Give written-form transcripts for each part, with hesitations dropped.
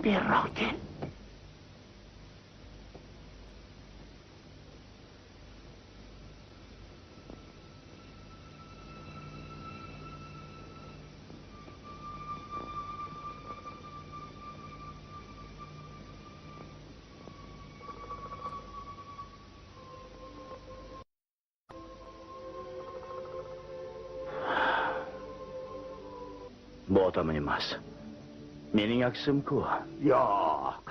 beriroq kel. Bu otamın emas. Mening aksim-ku. Yo'q.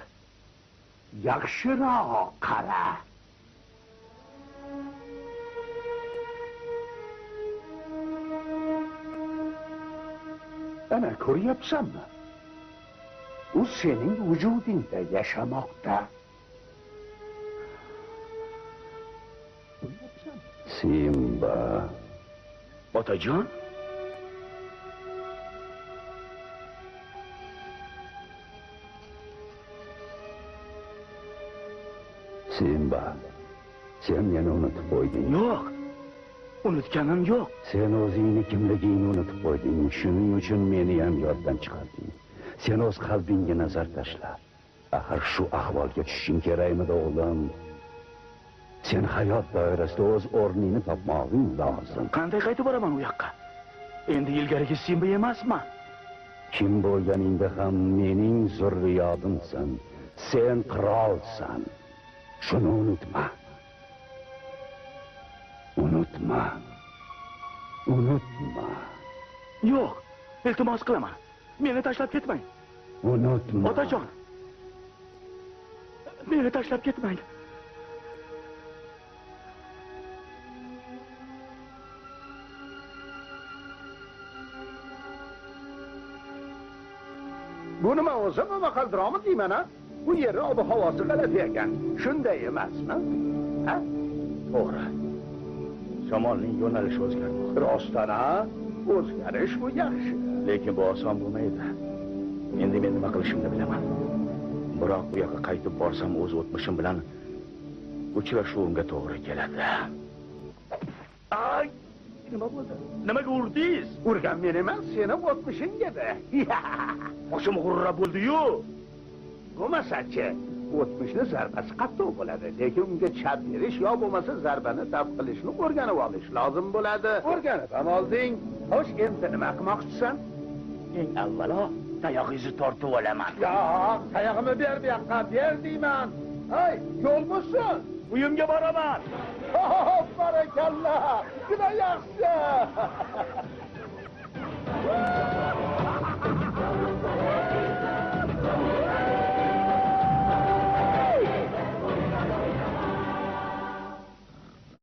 Yaxshiroq qara. Ana ko'ryapsanmi? U sening vujudingda yashamoqda. Simba. Otajon? Simba, sen meni unutib qo'yding. Yo'q. Unutganim yo'q. Sen o'zingni kimligingni unutib qo'yding. Shuning uchun meni ham yoddan chiqarding. Sen o'z qalbingga nazar tashla. Axir shu ahvolga tushishing kerakmidi, o'g'lim? Sen hayot doirasida o'z o'rningni topmog'ing lozim. Qanday qaytib boraman u yoqqa? Endi ilgarigi Simba emasman. Kim bo'lganingda ham mening zurriyotimsan. Sen qirolsan. Shuni unutma. Unutma. Unutma. Yo'q, iltimos qilaman. Meni tashlab ketmang. Unutma. Otajon. Meni tashlab ketmang. Bu nima o'zi momaqaldiroqmi deyman, ha? Bu yerning ob-havosi g'alati ekan. Shunday emasmi? Ha? To'g'ri. Shamolning yo'nalishi o'zgardi. Rostdan, ha? O'zgarish bu yaxshi. Lekin bu oson bo'lmaydi. Endi men nima qilishimni bilaman. Biroq bu yoqqa qaytib borsam o'z o'tmishim bilan uchrashuvimga to'g'ri keladi. Ay! Nima bo'ldi? Nimaga urdingiz? Urgan men emas, seni o'tmishing edi. Boshim g'urra bo'ldi-yu. Bo'lmasa-chi, o'tmishni zarbasi qattiq bo'ladi, lekin unga chap berish yo bo'lmasa zarbani daf qilishni o'rganib olish lozim bo'ladi. O'rganib ham olding. Xo'sh, endi nima qilmoqchisan? Eng avvalo tayog'ingizni tortib olaman. Yo'q, tayog'imni ber bu yoqqa, ber deyman. Hay, yo'l bo'lsin. Uyimga boraman. Barakallah. Juda yaxshi.